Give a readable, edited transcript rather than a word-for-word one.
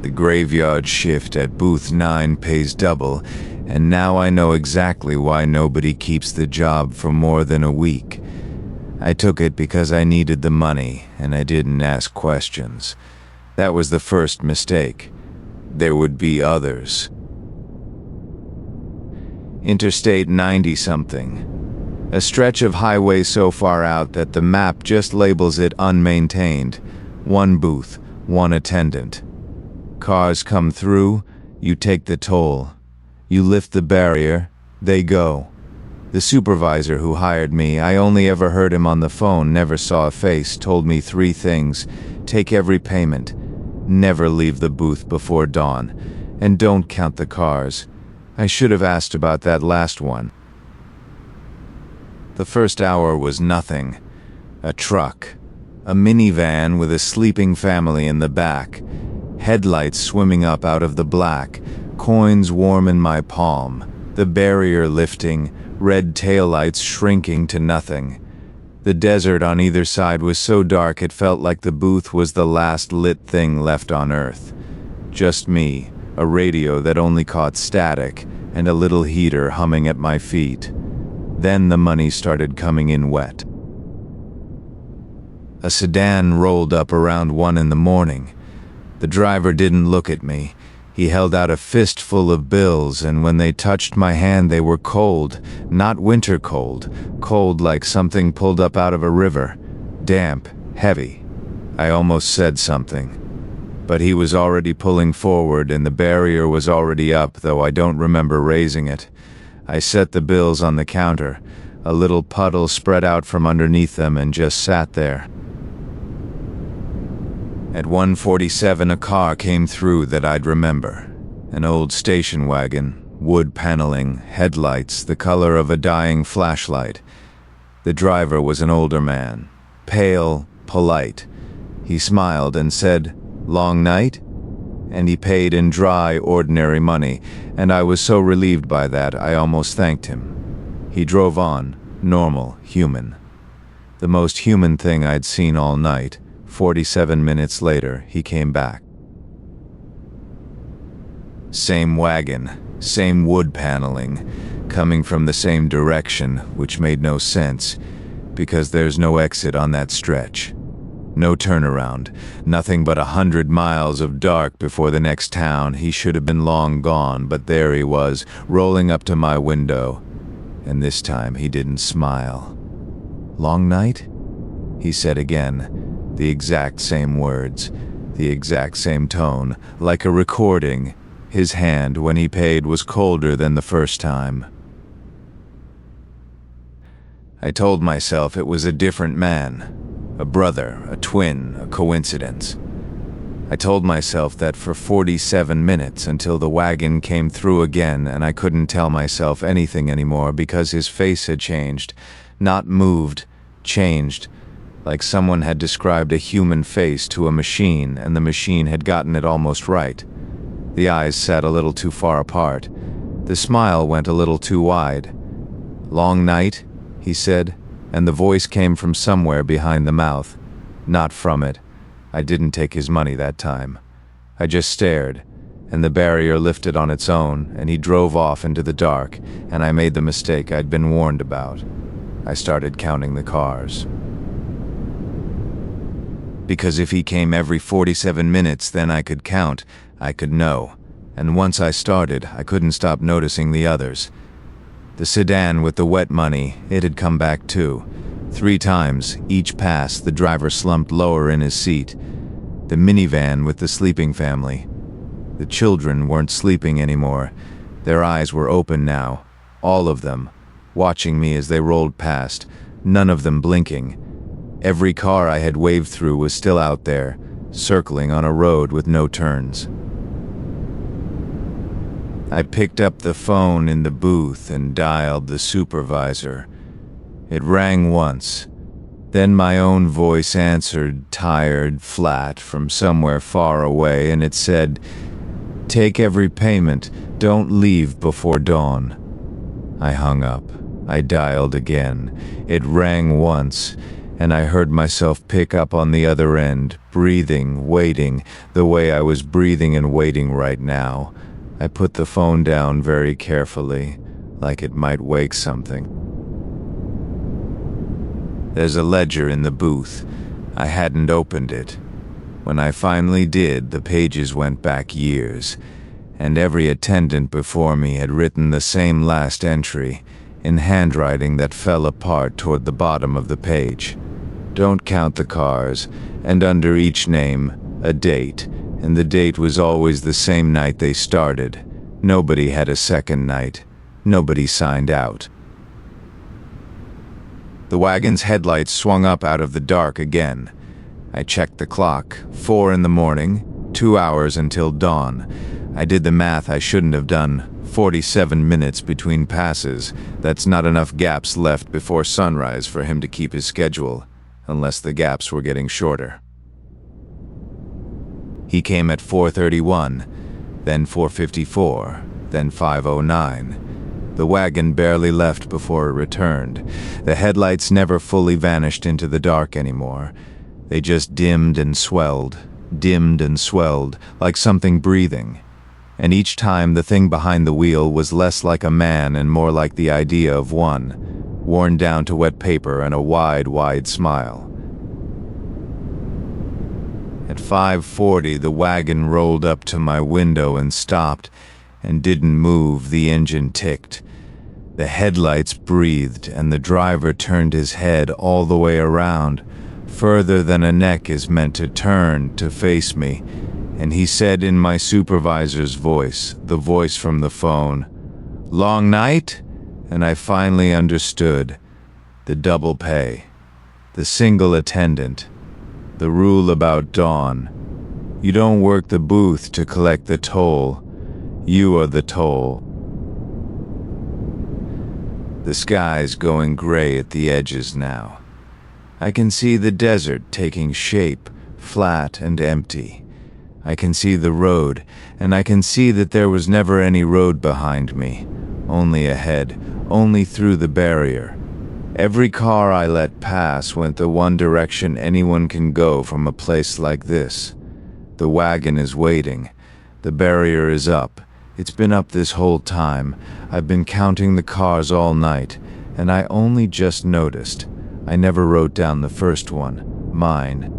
The graveyard shift at booth 9 pays double, and now I know exactly why nobody keeps the job for more than a week. I took it because I needed the money, and I didn't ask questions. That was the first mistake. There would be others. Interstate 90-something. A stretch of highway so far out that the map just labels it unmaintained. One booth, one attendant. Cars come through, you take the toll. You lift the barrier, they go. The supervisor who hired me, I only ever heard him on the phone, never saw a face, told me 3 things. Take every payment. Never leave the booth before dawn. And don't count the cars. I should have asked about that last one. The first hour was nothing. A truck. A minivan with a sleeping family in the back. Headlights swimming up out of the black. Coins warm in my palm. The barrier lifting. Red taillights shrinking to nothing. The desert on either side was so dark it felt like the booth was the last lit thing left on Earth. Just me, a radio that only caught static, and a little heater humming at my feet. Then the money started coming in wet. A sedan rolled up around 1 in the morning. The driver didn't look at me. He held out a fistful of bills, and when they touched my hand they were cold, not winter cold, cold like something pulled up out of a river, damp, heavy. I almost said something. But he was already pulling forward, and the barrier was already up, though I don't remember raising it. I set the bills on the counter. A little puddle spread out from underneath them and just sat there. At 1:47 a car came through that I'd remember. An old station wagon, wood paneling, headlights the color of a dying flashlight. The driver was an older man, pale, polite. He smiled and said, "Long night?" And he paid in dry, ordinary money, and I was so relieved by that I almost thanked him. He drove on, normal, human. The most human thing I'd seen all night. 47 minutes later, he came back. Same wagon, same wood paneling, coming from the same direction, which made no sense, because there's no exit on that stretch. No turnaround, nothing but 100 miles of dark before the next town. He should have been long gone, but there he was, rolling up to my window. And this time he didn't smile. "Long night?" he said again. The exact same words, the exact same tone, like a recording. His hand, when he paid, was colder than the first time. I told myself it was a different man, a brother, a twin, a coincidence. I told myself that for 47 minutes until the wagon came through again, and I couldn't tell myself anything anymore because his face had changed, not moved, changed. Like someone had described a human face to a machine, and the machine had gotten it almost right. The eyes sat a little too far apart. The smile went a little too wide. "Long night?" he said, and the voice came from somewhere behind the mouth. Not from it. I didn't take his money that time. I just stared, and the barrier lifted on its own, and he drove off into the dark, and I made the mistake I'd been warned about. I started counting the cars. Because if he came every 47 minutes, then I could count, I could know. And once I started, I couldn't stop noticing the others. The sedan with the wet money, it had come back too. 3 times, each pass, the driver slumped lower in his seat. The minivan with the sleeping family. The children weren't sleeping anymore. Their eyes were open now, all of them, watching me as they rolled past, none of them blinking. Every car I had waved through was still out there, circling on a road with no turns. I picked up the phone in the booth and dialed the supervisor. It rang once. Then my own voice answered, tired, flat, from somewhere far away, and it said, "Take every payment, don't leave before dawn." I hung up. I dialed again. It rang once, and I heard myself pick up on the other end, breathing, waiting, the way I was breathing and waiting right now. I put the phone down very carefully, like it might wake something. There's a ledger in the booth. I hadn't opened it. When I finally did, the pages went back years, and every attendant before me had written the same last entry, in handwriting that fell apart toward the bottom of the page. Don't count the cars, and under each name, a date, and the date was always the same night they started. Nobody had a second night. Nobody signed out. The wagon's headlights swung up out of the dark again. I checked the clock. 4 in the morning, 2 hours until dawn. I did the math I shouldn't have done. 47 minutes between passes. That's not enough gaps left before sunrise for him to keep his schedule, unless the gaps were getting shorter. He came at 4:31, then 4:54, then 5:09. The wagon barely left before it returned. The headlights never fully vanished into the dark anymore. They just dimmed and swelled, like something breathing. And each time the thing behind the wheel was less like a man and more like the idea of one, worn down to wet paper and a wide, wide smile. At 5:40, the wagon rolled up to my window and stopped, and didn't move. The engine ticked. The headlights breathed, and the driver turned his head all the way around, further than a neck is meant to turn, to face me, and he said in my supervisor's voice, the voice from the phone, "Long night?" And I finally understood. The double pay. The single attendant. The rule about dawn. You don't work the booth to collect the toll. You are the toll. The sky's going gray at the edges now. I can see the desert taking shape, flat and empty. I can see the road, and I can see that there was never any road behind me, only ahead, only through the barrier. Every car I let pass went the one direction anyone can go from a place like this. The wagon is waiting. The barrier is up. It's been up this whole time. I've been counting the cars all night, and I only just noticed. I never wrote down the first one, mine.